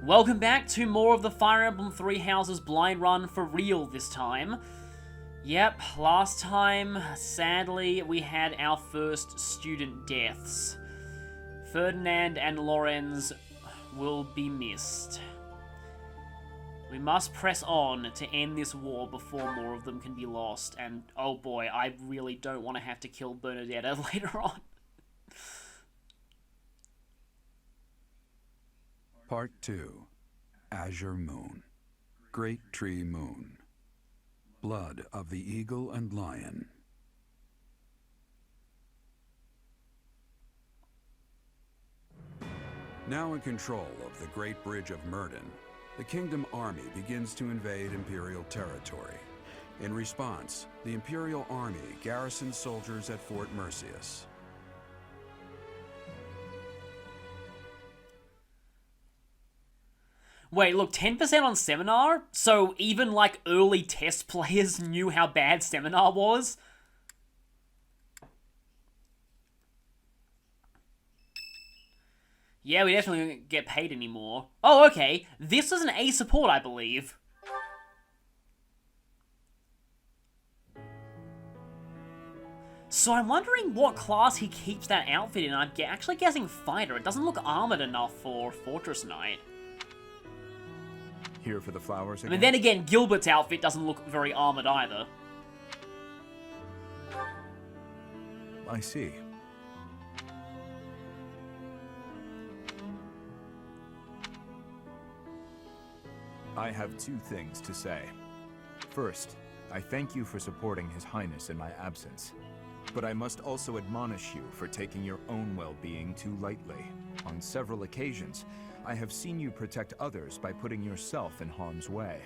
Welcome back to more of the Fire Emblem Three Houses blind run for real this time. Yep, last time, sadly, we had our first student deaths. Ferdinand and Lorenz will be missed. We must press on to end this war before more of them can be lost, and oh boy, I really don't want to have to kill Bernadetta later on. Part 2. Azure Moon. Great Tree Moon. Blood of the Eagle and Lion. Now in control of the Great Bridge of Myrden, the Kingdom Army begins to invade Imperial territory. In response, the Imperial Army garrisons soldiers at Fort Merceus. Wait, look, 10% on Seminar? So even, like, early test players knew how bad Seminar was? Yeah, we definitely don't get paid anymore. Oh, okay. This is an A support, I believe. So I'm wondering what class he keeps that outfit in. I'm actually guessing Fighter. It doesn't look armored enough for Fortress Knight. Here for the flowers again? I mean, then again, Gilbert's outfit doesn't look very armored either. I see. I have two things to say. First, I thank you for supporting His Highness in my absence. But I must also admonish you for taking your own well-being too lightly. On several occasions, I have seen you protect others by putting yourself in harm's way.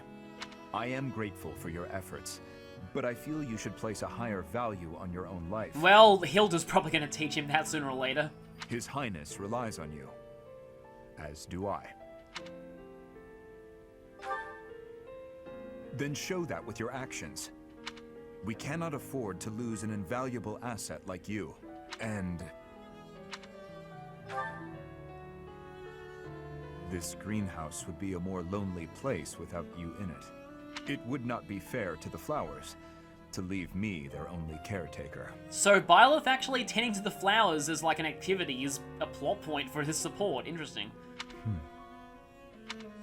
I am grateful for your efforts, but I feel you should place a higher value on your own life. Well, Hilda's probably going to teach him that sooner or later. His Highness relies on you, as do I. Then show that with your actions. We cannot afford to lose an invaluable asset like you, and this greenhouse would be a more lonely place without you in it. It would not be fair to the flowers to leave me their only caretaker. So Byleth actually tending to the flowers as like an activity is a plot point for his support. Interesting.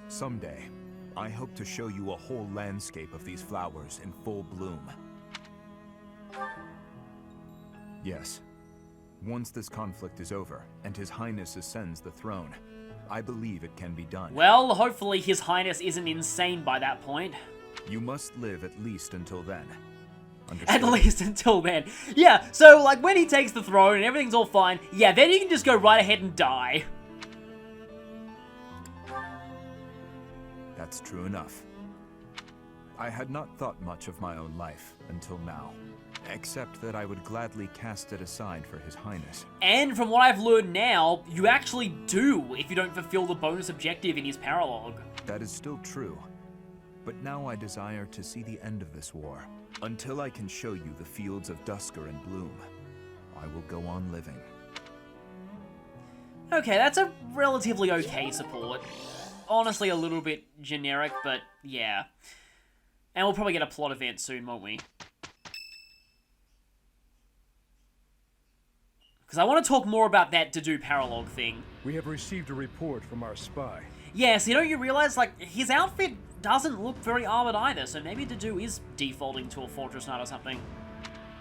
Someday, I hope to show you a whole landscape of these flowers in full bloom. Yes. Once this conflict is over, and His Highness ascends the throne, I believe it can be done. Well, hopefully His Highness isn't insane by that point. You must live at least until then. At least until then. Yeah, so like when he takes the throne and everything's all fine, yeah, then you can just go right ahead and die. That's true enough. I had not thought much of my own life until now, except that I would gladly cast it aside for His Highness. And from what I've learned now, you actually do if you don't fulfill the bonus objective in his paralogue. That is still true. But now I desire to see the end of this war. Until I can show you the fields of Dusker and Bloom, I will go on living. Okay, that's a relatively okay support. Honestly, a little bit generic, but yeah. And we'll probably get a plot event soon, won't we? Because I want to talk more about that Dedue paralogue thing. We have received a report from our spy. Yes, you know, you realize, like, his outfit doesn't look very armored either, so maybe Dedue is defaulting to a Fortress Knight or something.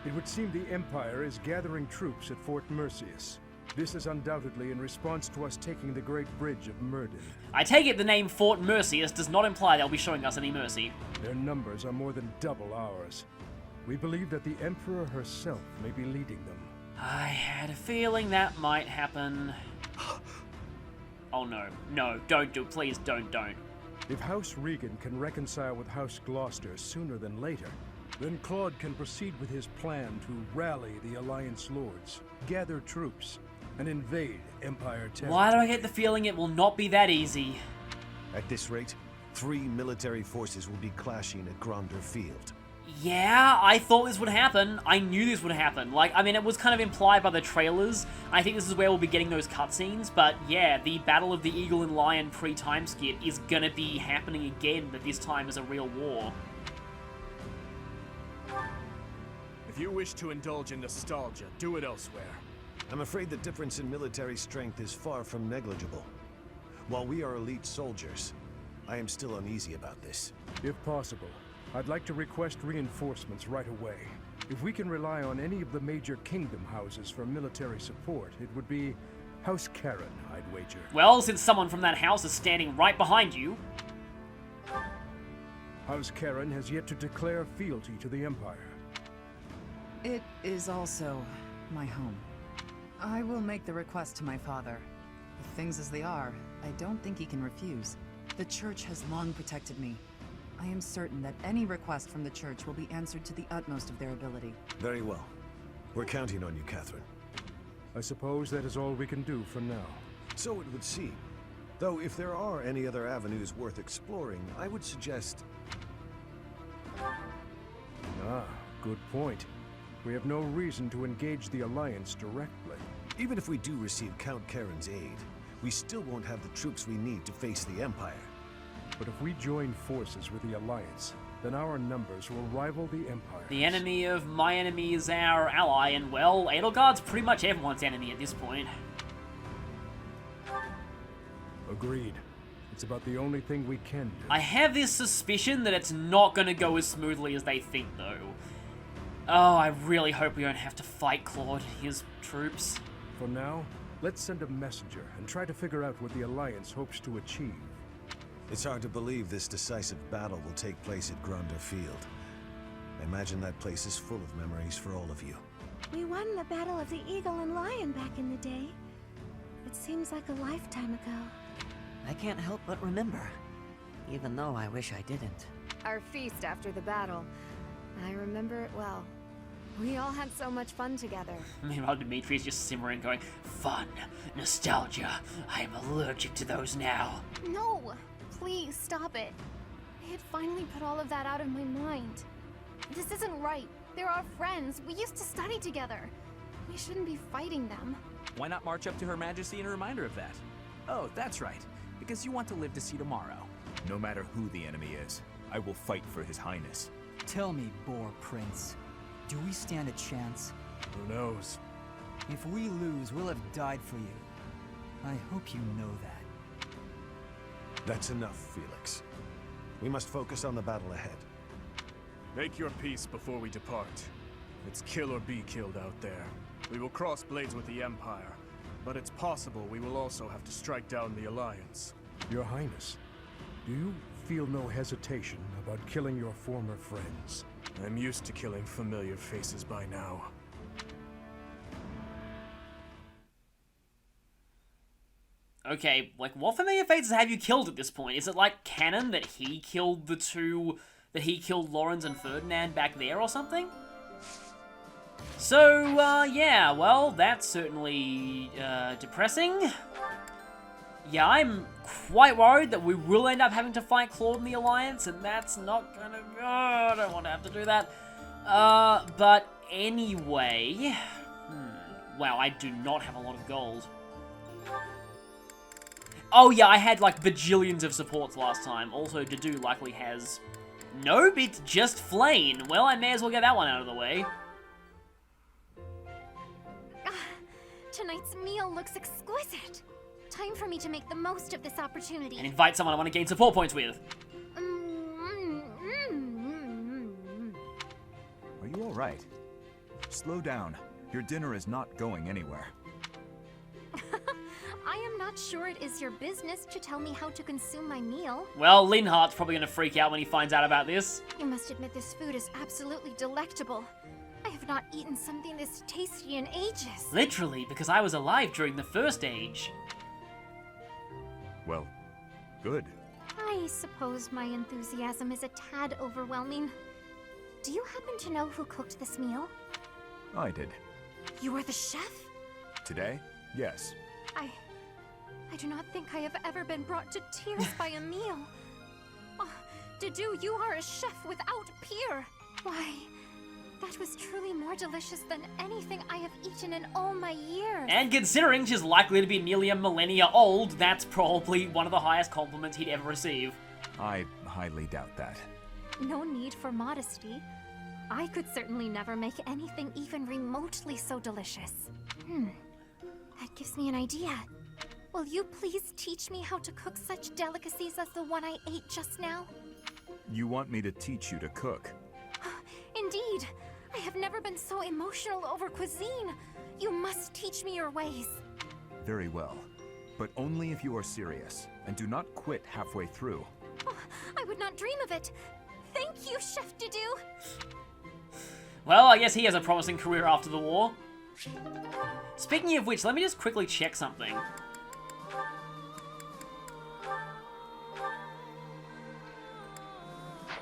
It would seem the Empire is gathering troops at Fort Merceus. This is undoubtedly in response to us taking the Great Bridge of Myrden. I take it the name Fort Merceus does not imply they'll be showing us any mercy. Their numbers are more than double ours. We believe that the Emperor herself may be leading them. I had a feeling that might happen. Oh no, no, don't do, please don't. If House Regan can reconcile with House Gloucester sooner than later, then Claude can proceed with his plan to rally the Alliance Lords, gather troops, and invade Empire territory. Why do I get the feeling it will not be that easy? At this rate, 3 military forces will be clashing at Gronder Field. Yeah, I thought this would happen. I knew this would happen. Like, I mean, it was kind of implied by the trailers. I think this is where we'll be getting those cutscenes. But yeah, the Battle of the Eagle and Lion pre-time skip is gonna be happening again, but this time as a real war. If you wish to indulge in nostalgia, do it elsewhere. I'm afraid the difference in military strength is far from negligible. While we are elite soldiers, I am still uneasy about this. If possible, I'd like to request reinforcements right away. If we can rely on any of the major kingdom houses for military support, it would be House Karen, I'd wager. Well, since someone from that house is standing right behind you. House Karen has yet to declare fealty to the Empire. It is also my home. I will make the request to my father. With things as they are, I don't think he can refuse. The Church has long protected me. I am certain that any request from the Church will be answered to the utmost of their ability. Very well. We're counting on you, Catherine. I suppose that is all we can do for now. So it would seem. Though if there are any other avenues worth exploring, I would suggest... Ah, good point. We have no reason to engage the Alliance directly. Even if we do receive Count Karen's aid, we still won't have the troops we need to face the Empire. But if we join forces with the Alliance, then our numbers will rival the Empire. The enemy of my enemy is our ally, and well, Edelgard's pretty much everyone's enemy at this point. Agreed. It's about the only thing we can do. I have this suspicion that it's not going to go as smoothly as they think, though. Oh, I really hope we don't have to fight Claude and his troops. For now, let's send a messenger and try to figure out what the Alliance hopes to achieve. It's hard to believe this decisive battle will take place at Gronder Field. I imagine that place is full of memories for all of you. We won the Battle of the Eagle and Lion back in the day. It seems like a lifetime ago. I can't help but remember, even though I wish I didn't. Our feast after the battle. I remember it well. We all had so much fun together. Meanwhile, Dimitri's just simmering, going, fun, nostalgia. I am allergic to those now. No! Please, stop it. I had finally put all of that out of my mind. This isn't right. They're our friends. We used to study together. We shouldn't be fighting them. Why not march up to Her Majesty in a reminder of that? Oh, that's right. Because you want to live to see tomorrow. No matter who the enemy is, I will fight for His Highness. Tell me, Boar Prince, do we stand a chance? Who knows? If we lose, we'll have died for you. I hope you know that. That's enough, Felix. We must focus on the battle ahead. Make your peace before we depart. It's kill or be killed out there. We will cross blades with the Empire, but it's possible we will also have to strike down the Alliance. Your Highness, do you feel no hesitation about killing your former friends? I'm used to killing familiar faces by now. Okay, like, what familiar faces have you killed at this point? Is it like canon that he killed the two... that he killed Lawrence and Ferdinand back there or something? So, yeah, well, that's certainly, depressing. Yeah, I'm quite worried that we will end up having to fight Claude in the Alliance, and that's not gonna go. I don't want to have to do that. But anyway... Wow, I do not have a lot of gold. Oh yeah, I had like bajillions of supports last time. Also, Dedue likely has... Nope, it's just Flane. Well, I may as well get that one out of the way. Tonight's meal looks exquisite. Time for me to make the most of this opportunity. And invite someone I want to gain support points with. Are you all right? Slow down. Your dinner is not going anywhere. I am not sure it is your business to tell me how to consume my meal. Well, Linhart's probably going to freak out when he finds out about this. You must admit this food is absolutely delectable. I have not eaten something this tasty in ages. Literally, because I was alive during the First Age. Well, good. I suppose my enthusiasm is a tad overwhelming. Do you happen to know who cooked this meal? I did. You are the chef? Today? Yes. I do not think I have ever been brought to tears by a meal. Oh, Dedue, you are a chef without peer. Why, that was truly more delicious than anything I have eaten in all my years. And considering she's likely to be nearly a millennia old, that's probably one of the highest compliments he'd ever receive. I highly doubt that. No need for modesty. I could certainly never make anything even remotely so delicious. That gives me an idea. Will you please teach me how to cook such delicacies as the one I ate just now? You want me to teach you to cook? Indeed. I have never been so emotional over cuisine. You must teach me your ways. Very well. But only if you are serious, and do not quit halfway through. Oh, I would not dream of it. Thank you, Chef Dedue. Well, I guess he has a promising career after the war. Speaking of which, let me just quickly check something.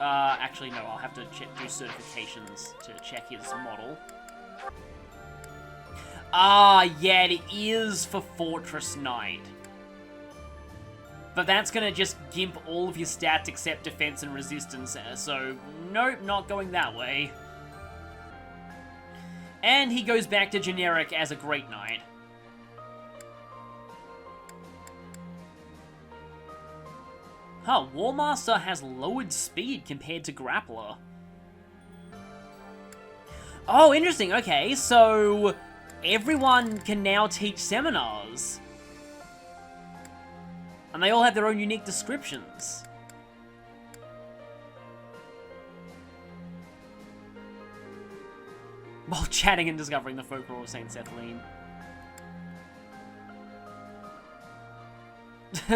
Actually, no, I'll have to do certifications to check his model. Ah, yeah, it is for Fortress Knight. But that's gonna just gimp all of your stats except defense and resistance, so nope, not going that way. And he goes back to generic as a Great Knight. Huh, War Master has lowered speed compared to Grappler. Oh, interesting. Okay, so everyone can now teach seminars. And they all have their own unique descriptions. While chatting and discovering the folklore of Saint Sethlene.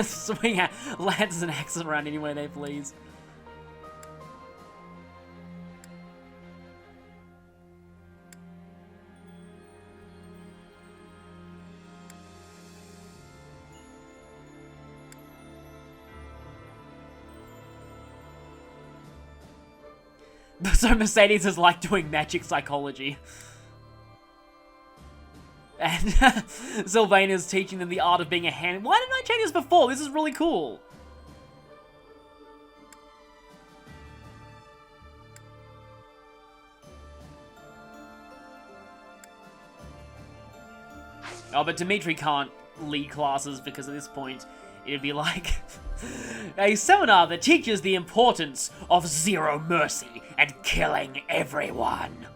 Swing lances and axes around anywhere they please. So Mercedes is like doing magic psychology. And Sylvaina's teaching them the art of being a hand. Why didn't I check this before? This is really cool. Oh, but Dimitri can't lead classes because at this point it'd be like a seminar that teaches the importance of zero mercy and killing everyone.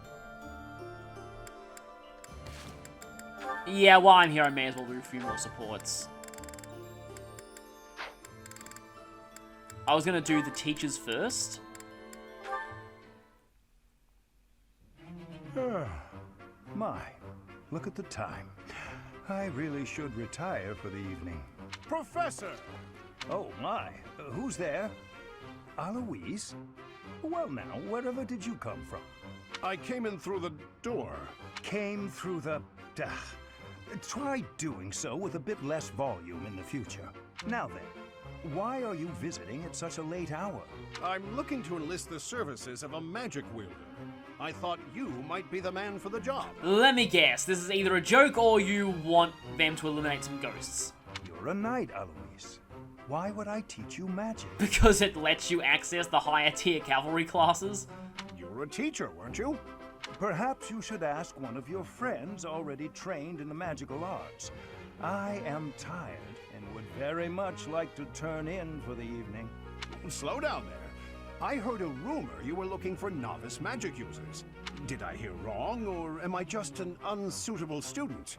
Yeah, while I'm here, I may as well do a few more supports. I was gonna do the teachers first. My, look at the time. I really should retire for the evening. Professor! Oh my, who's there? Aloise? Well now, wherever did you come from? I came in through the door. Came through the... Try doing so with a bit less volume in the future. Now then, why are you visiting at such a late hour? I'm looking to enlist the services of a magic wielder. I thought you might be the man for the job. Let me guess, this is either a joke or you want them to eliminate some ghosts. You're a knight, Aloise. Why would I teach you magic? Because it lets you access the higher tier cavalry classes. You were a teacher, weren't you? Perhaps you should ask one of your friends already trained in the magical arts. I am tired and would very much like to turn in for the evening. Slow down there. I heard a rumor you were looking for novice magic users. Did I hear wrong, or am I just an unsuitable student?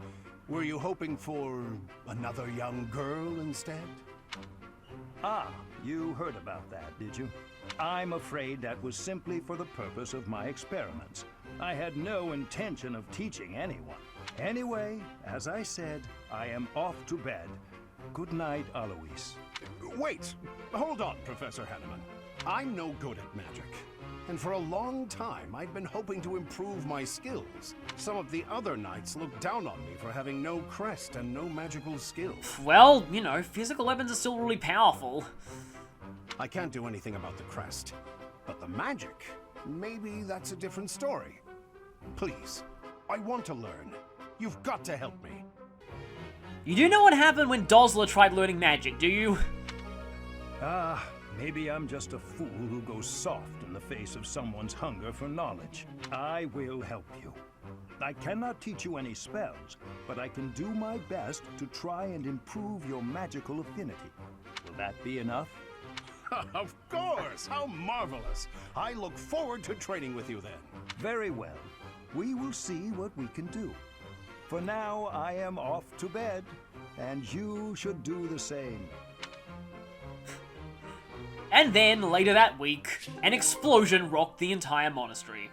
Were you hoping for another young girl instead? Ah, you heard about that, did you? I'm afraid that was simply for the purpose of my experiments. I had no intention of teaching anyone. Anyway, as I said, I am off to bed. Good night, Aloise. Wait! Hold on, Professor Hanneman. I'm no good at magic. And for a long time, I'd been hoping to improve my skills. Some of the other knights looked down on me for having no crest and no magical skills. Well, you know, physical weapons are still really powerful. I can't do anything about the crest. But the magic, maybe that's a different story. Please, I want to learn. You've got to help me. You do know what happened when Dosler tried learning magic, do you? Maybe I'm just a fool who goes soft in the face of someone's hunger for knowledge. I will help you. I cannot teach you any spells, but I can do my best to try and improve your magical affinity. Will that be enough? Of course! How marvelous! I look forward to training with you then. Very well. We will see what we can do. For now, I am off to bed, and you should do the same. And then, later that week, an explosion rocked the entire monastery.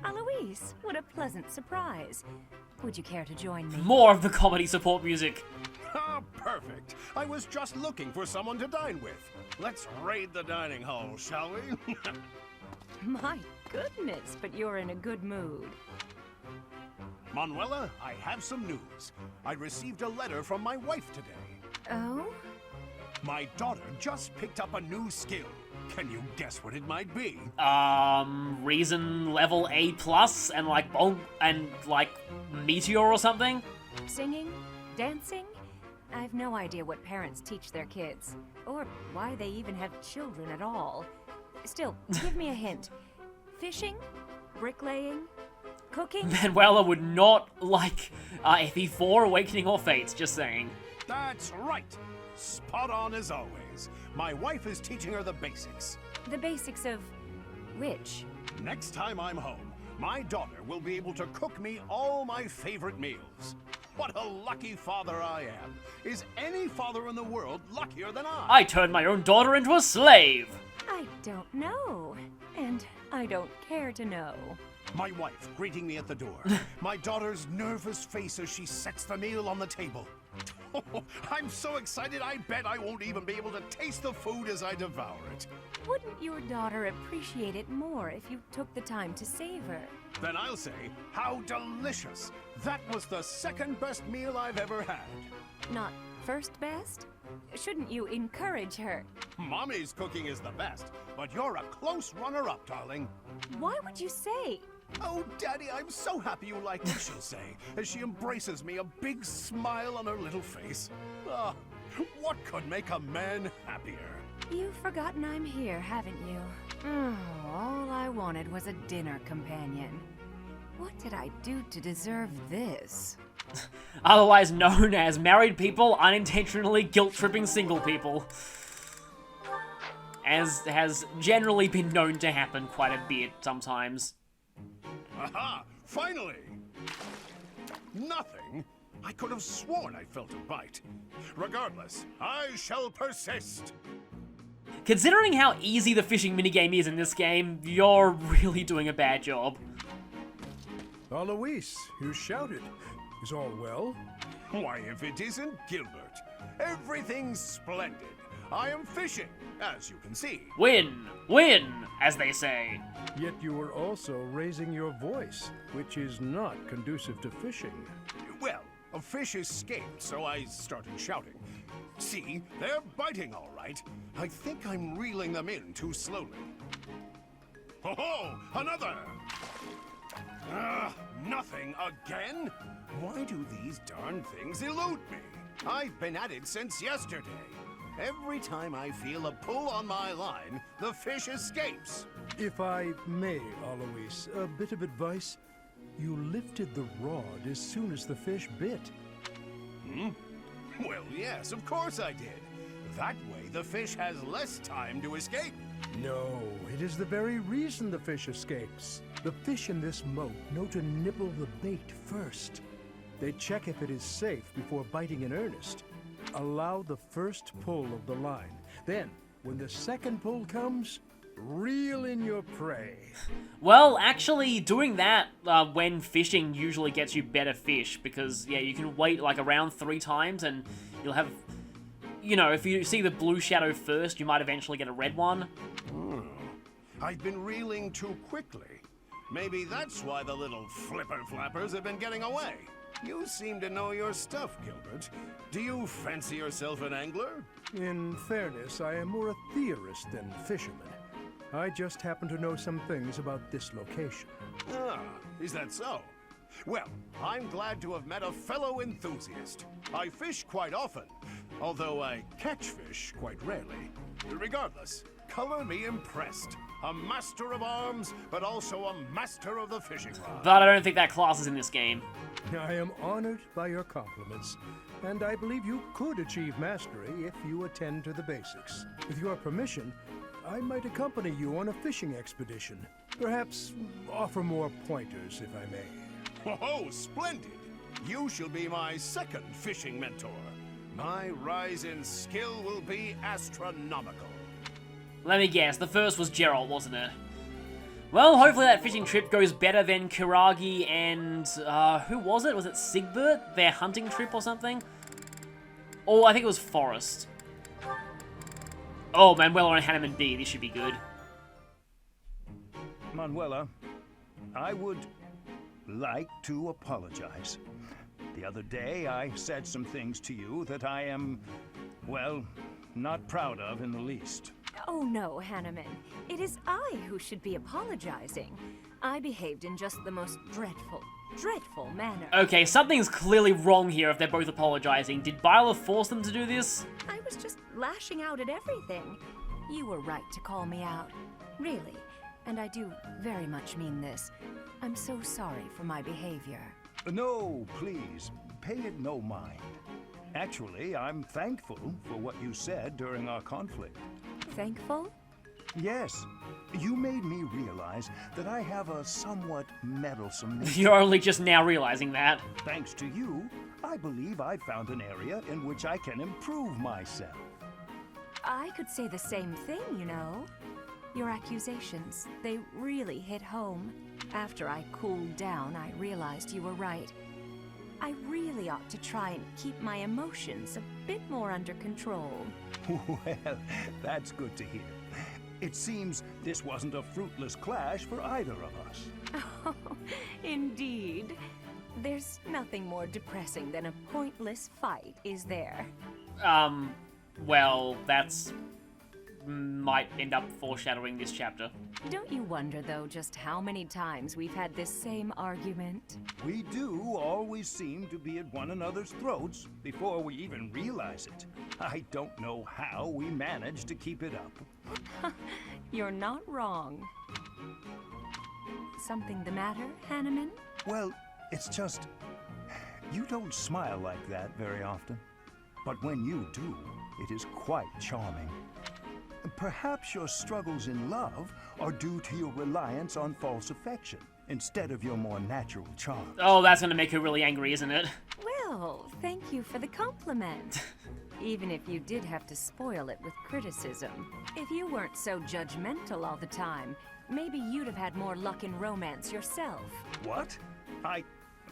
Eloise, what a pleasant surprise. Would you care to join me? More of the comedy support music. Ah, perfect. I was just looking for someone to dine with. Let's raid the dining hall, shall we? My goodness, but you're in a good mood. Manuela, I have some news. I received a letter from my wife today. Oh? My daughter just picked up a new skill. Can you guess what it might be? Reason level A+, and like Meteor or something? Singing? Dancing? I've no idea what parents teach their kids, or why they even have children at all. Still, give me a hint. Fishing? Bricklaying? Cooking? Manuela would not like FE4 Awakening or Fates, just saying. That's right. Spot on as always. My wife is teaching her the basics. The basics of which? Next time I'm home, my daughter will be able to cook me all my favorite meals. What a lucky father I am. Is any father in the world luckier than I? I turned my own daughter into a slave. I don't know. And I don't care to know. My wife greeting me at the door. My daughter's nervous face as she sets the meal on the table. Oh, I'm so excited I bet I won't even be able to taste the food as I devour it. Wouldn't your daughter appreciate it more if you took the time to savor? Then I'll say, how delicious! That was the second best meal I've ever had. Not first best? Shouldn't you encourage her? Mommy's cooking is the best, but you're a close runner-up, darling. Why would you say? Oh, Daddy, I'm so happy you like what she'll say, as she embraces me, a big smile on her little face. Ah, what could make a man happier? You've forgotten I'm here, haven't you? Oh, all I wanted was a dinner companion. What did I do to deserve this? Otherwise known as married people unintentionally guilt-tripping single people. As has generally been known to happen quite a bit sometimes. Aha! Finally! Nothing? I could have sworn I felt a bite. Regardless, I shall persist. Considering how easy the fishing minigame is in this game, you're really doing a bad job. Eloise, you shouted. Is all well? Why, if it isn't Gilbert. Everything's splendid. I am fishing, as you can see. Win! Win! As they say. Yet you were also raising your voice, which is not conducive to fishing. Well, a fish escaped, so I started shouting. See, they're biting all right. I think I'm reeling them in too slowly. Ho-ho! Another! Nothing again? Why do these darn things elude me? I've been at it since yesterday. Every time I feel a pull on my line, the fish escapes. If I may, Eloise, a bit of advice. You lifted the rod as soon as the fish bit. Hmm? Well, yes, of course I did. That way, the fish has less time to escape. No, it is the very reason the fish escapes. The fish in this moat know to nibble the bait first. They check if it is safe before biting in earnest. Allow the first pull of the line. Then, when the second pull comes, reel in your prey. Well, actually, doing that when fishing usually gets you better fish, because, yeah, you can wait, like, around 3 times, and you'll have... You know, if you see the blue shadow first, you might eventually get a red one. I've been reeling too quickly. Maybe that's why the little flipper-flappers have been getting away. You seem to know your stuff, Gilbert. Do you fancy yourself an angler? In fairness, I am more a theorist than fisherman. I just happen to know some things about this location. Ah, is that so? Well, I'm glad to have met a fellow enthusiast. I fish quite often, although I catch fish quite rarely. Regardless, color me impressed. A master of arms, but also a master of the fishing rod. But I don't think that class is in this game. I am honored by your compliments, and I believe you could achieve mastery if you attend to the basics. With your permission, I might accompany you on a fishing expedition. Perhaps offer more pointers, if I may. Oh, splendid! You shall be my second fishing mentor. My rise in skill will be astronomical. Let me guess, the first was Geralt, wasn't it? Well, hopefully that fishing trip goes better than Kuragi and, who was it? Was it Sigbert? Their hunting trip or something? Oh, I think it was Forrest. Oh, Manuela and Hanneman B, this should be good. Manuela, I would like to apologize. The other day, I said some things to you that I am, well, not proud of in the least. Oh no, Hanneman. It is I who should be apologizing. I behaved in just the most dreadful manner. Okay, something's clearly wrong here if they're both apologizing. Did Byla force them to do this? I was just lashing out at everything. You were right to call me out. Really. And I do very much mean this. I'm so sorry for my behavior. No, please, pay it no mind. Actually, I'm thankful for what you said during our conflict. Thankful? Yes. You made me realize that I have a somewhat meddlesome nature. You're only just now realizing that. Thanks to you, I believe I found an area in which I can improve myself. I could say the same thing, you know. Your accusations, they really hit home. After I cooled down, I realized you were right. I really ought to try and keep my emotions a bit more under control. Well, that's good to hear. It seems this wasn't a fruitless clash for either of us. Oh, indeed. There's nothing more depressing than a pointless fight, is there? Well, that's... might end up foreshadowing this chapter. Don't you wonder, though, just how many times we've had this same argument? We do always seem to be at one another's throats before we even realize it. I don't know how we manage to keep it up. You're not wrong. Something the matter, Hanneman? Well, it's just... you don't smile like that very often. But when you do, it is quite charming. Perhaps your struggles in love are due to your reliance on false affection, instead of your more natural charm. Oh, that's gonna make her really angry, isn't it? Well, thank you for the compliment. Even if you did have to spoil it with criticism. If you weren't so judgmental all the time, maybe you'd have had more luck in romance yourself. What?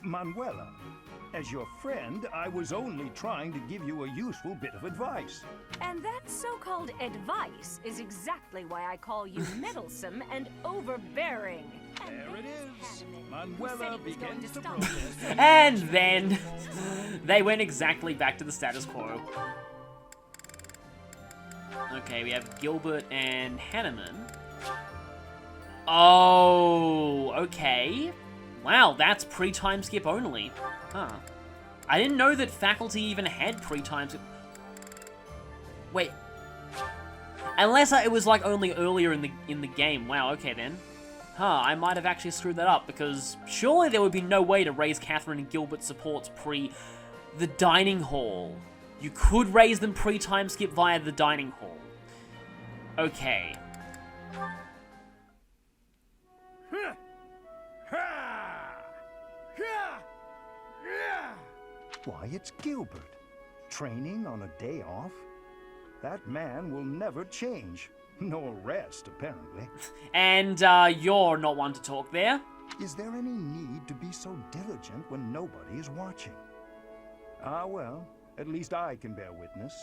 Manuela, as your friend, I was only trying to give you a useful bit of advice. And that so-called advice is exactly why I call you meddlesome and overbearing. There it is. Manuela begins to protest. And then they went exactly back to the status quo. Okay, we have Gilbert and Hanneman. Oh, okay. Wow, that's pre-time skip only. Huh. I didn't know that faculty even had pre-time skip. Wait. Unless it was like only earlier in the game. Wow, okay then. Huh, I might have actually screwed that up, because surely there would be no way to raise Catherine and Gilbert supports pre the dining hall. You could raise them pre-time skip via the dining hall. Okay. Why, it's Gilbert. Training on a day off? That man will never change. Nor rest, apparently. And, you're not one to talk there. Is there any need to be so diligent when nobody is watching? Ah, well, at least I can bear witness.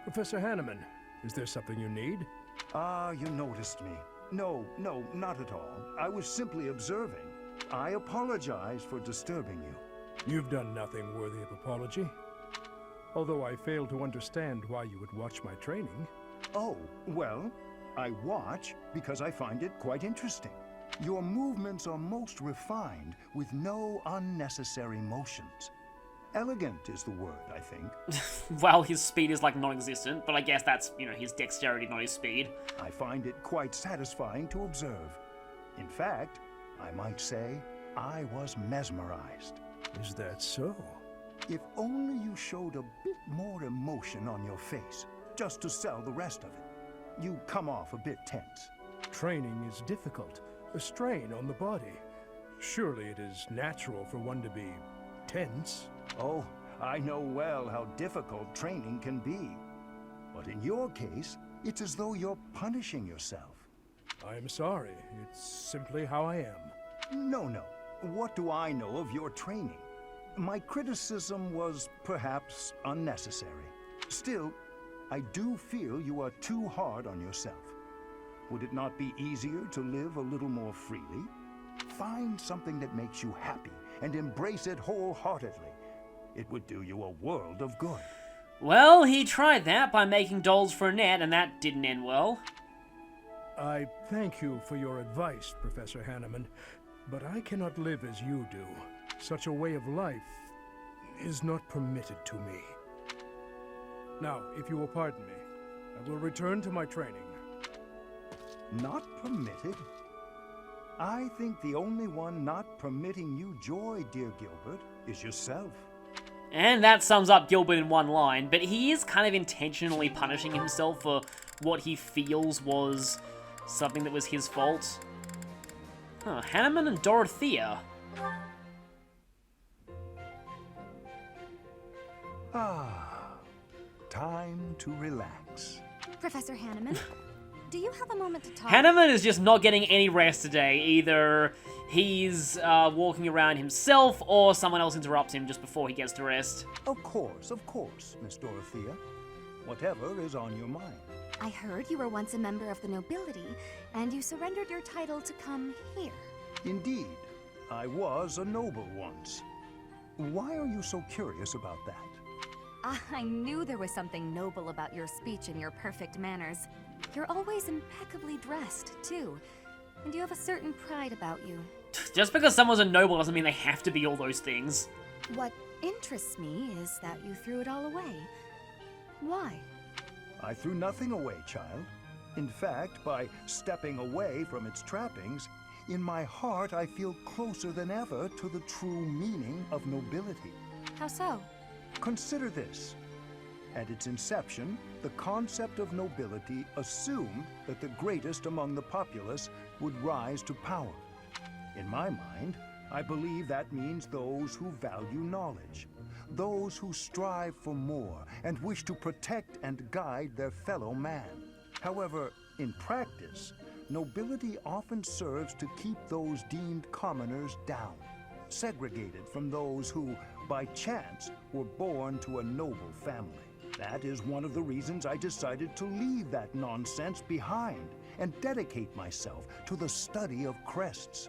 Professor Hanneman, is there something you need? Ah, you noticed me. No, not at all. I was simply observing. I apologize for disturbing you. You've done nothing worthy of apology. Although I fail to understand why you would watch my training. Oh, well, I watch because I find it quite interesting. Your movements are most refined, with no unnecessary motions. Elegant is the word, I think. Well, his speed is like non-existent, but I guess that's, you know, his dexterity, not his speed. I find it quite satisfying to observe. In fact, I might say I was mesmerized. Is that so? If only you showed a bit more emotion on your face, just to sell the rest of it. You come off a bit tense. Training is difficult, a strain on the body. Surely it is natural for one to be tense. Oh, I know well how difficult training can be. But in your case, it's as though you're punishing yourself. I'm sorry. It's simply how I am. No. What do I know of your training? My criticism was perhaps unnecessary. Still, I do feel you are too hard on yourself. Would it not be easier to live a little more freely? Find something that makes you happy and embrace it wholeheartedly. It would do you a world of good. Well, he tried that by making dolls for Annette, and that didn't end well. I thank you for your advice, Professor Hanneman, but I cannot live as you do. Such a way of life is not permitted to me. Now, if you will pardon me, I will return to my training. Not permitted? I think the only one not permitting you joy, dear Gilbert, is yourself. And that sums up Gilbert in one line, but he is kind of intentionally punishing himself for what he feels was something that was his fault. Huh, Hanneman and Dorothea. Time to relax. Professor Hanneman, do you have a moment to talk? Hanneman is just not getting any rest today. Either he's walking around himself, or someone else interrupts him just before he gets to rest. Of course, Miss Dorothea. Whatever is on your mind. I heard you were once a member of the nobility, and you surrendered your title to come here. Indeed, I was a noble once. Why are you so curious about that? I knew there was something noble about your speech and your perfect manners. You're always impeccably dressed, too, and you have a certain pride about you. Just because someone's a noble doesn't mean they have to be all those things. What interests me is that you threw it all away. Why? I threw nothing away, child. In fact, by stepping away from its trappings, in my heart I feel closer than ever to the true meaning of nobility. How so? Consider this. At its inception, the concept of nobility assumed that the greatest among the populace would rise to power. In my mind, I believe that means those who value knowledge, those who strive for more and wish to protect and guide their fellow man. However, in practice, nobility often serves to keep those deemed commoners down, segregated from those who, by chance, were born to a noble family. That is one of the reasons I decided to leave that nonsense behind and dedicate myself to the study of crests.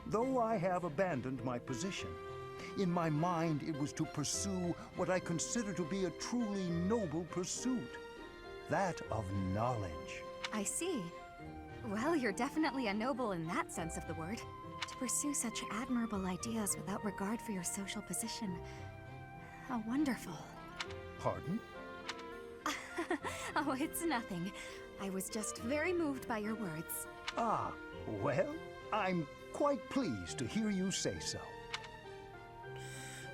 Though I have abandoned my position, in my mind it was to pursue what I consider to be a truly noble pursuit, that of knowledge. I see. Well, you're definitely a noble in that sense of the word. To pursue such admirable ideas without regard for your social position. How wonderful. Pardon? Oh, it's nothing. I was just very moved by your words. Ah, well, I'm quite pleased to hear you say so.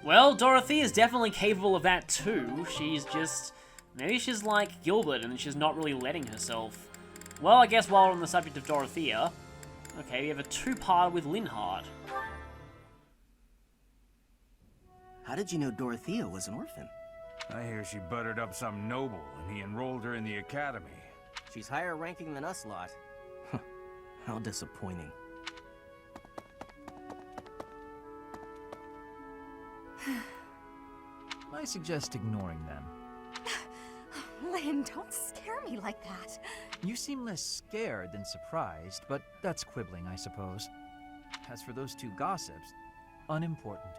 Well, Dorothy is definitely capable of that too. She's just... maybe she's like Gilbert and she's not really letting herself. Well, I guess while we're on the subject of Dorothea... okay, we have a two-part with Linhart. How did you know Dorothea was an orphan? I hear she buttered up some noble, and he enrolled her in the academy. She's higher ranking than us lot. How disappointing. I suggest ignoring them. Lynn, don't scare me like that. You seem less scared than surprised, but that's quibbling, I suppose. As for those two gossips, unimportant.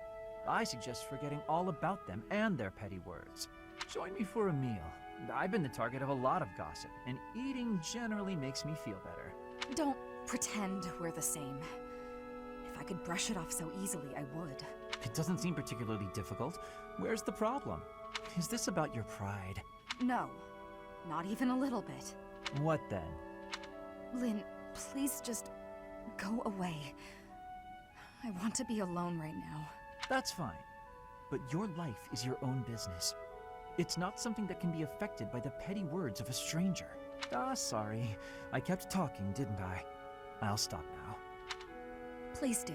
I suggest forgetting all about them and their petty words. Join me for a meal. I've been the target of a lot of gossip, and eating generally makes me feel better. Don't pretend we're the same. If I could brush it off so easily, I would. It doesn't seem particularly difficult. Where's the problem? Is this about your pride? No, not even a little bit. What then? Lynn, please just go away. I want to be alone right now. That's fine. But your life is your own business. It's not something that can be affected by the petty words of a stranger. Sorry. I kept talking, didn't I? I'll stop now. Please do.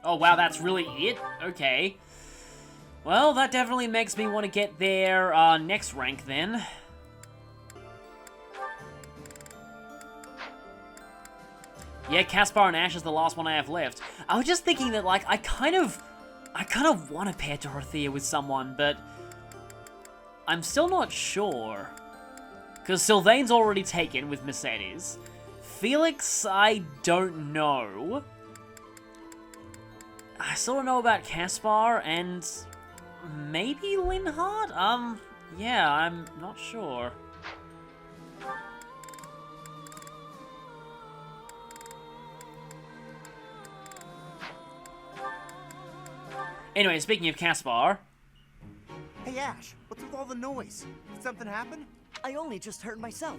Oh wow, that's really it? Okay. Well, that definitely makes me want to get their next rank then. Yeah, Caspar and Ash is the last one I have left. I was just thinking that, like, I kind of want to pair Dorothea with someone, but I'm still not sure. Because Sylvain's already taken with Mercedes. Felix, I don't know. I still don't know about Caspar, and maybe Linhardt? Yeah, I'm not sure. Anyway, speaking of Caspar... Hey Ash, what's with all the noise? Did something happen? I only just heard myself.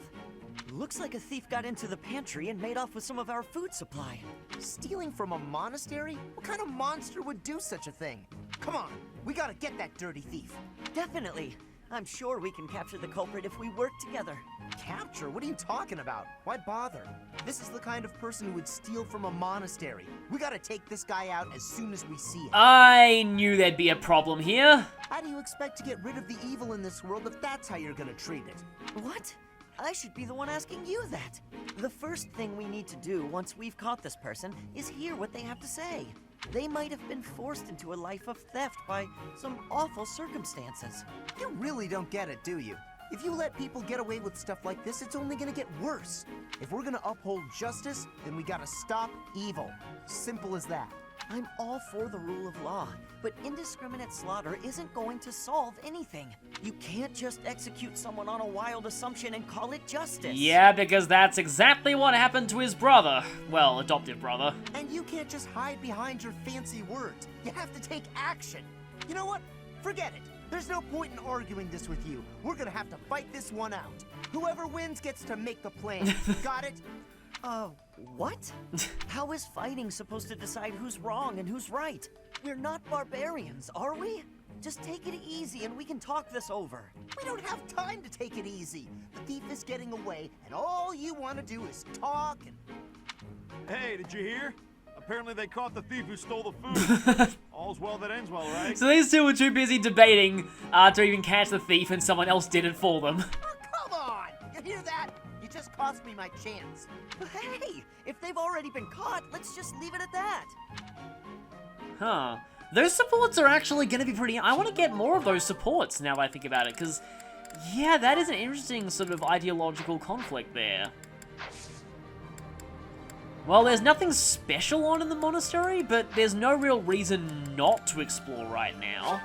Looks like a thief got into the pantry and made off with some of our food supply. Stealing from a monastery? What kind of monster would do such a thing? Come on, we gotta get that dirty thief. Definitely. I'm sure we can capture the culprit if we work together. Capture? What are you talking about? Why bother? This is the kind of person who would steal from a monastery. We gotta take this guy out as soon as we see him. I knew there'd be a problem here. How do you expect to get rid of the evil in this world if that's how you're gonna treat it? What? I should be the one asking you that. The first thing we need to do once we've caught this person is hear what they have to say. They might have been forced into a life of theft by some awful circumstances. You really don't get it, do you? If you let people get away with stuff like this, it's only gonna get worse. If we're gonna uphold justice, then we gotta stop evil. Simple as that. I'm all for the rule of law, but indiscriminate slaughter isn't going to solve anything. You can't just execute someone on a wild assumption and call it justice. Yeah, because that's exactly what happened to his brother. Well, adoptive brother. And you can't just hide behind your fancy words. You have to take action. You know what? Forget it. There's no point in arguing this with you. We're gonna have to fight this one out. Whoever wins gets to make the plan. Got it? What? How is fighting supposed to decide who's wrong and who's right? We're not barbarians, are we? Just take it easy and we can talk this over. We don't have time to take it easy. The thief is getting away, and all you want to do is talk and... Hey, did you hear? Apparently they caught the thief who stole the food. All's well that ends well, right? So these two were too busy debating to even catch the thief, and someone else did it for them. Oh, come on! You hear that? You just cost me my chance. Hey, if they've already been caught, let's just leave it at that. Huh. Those supports are actually going to be pretty... I want to get more of those supports now that I think about it, because, yeah, that is an interesting sort of ideological conflict there. Well, there's nothing special on in the monastery, but there's no real reason not to explore right now.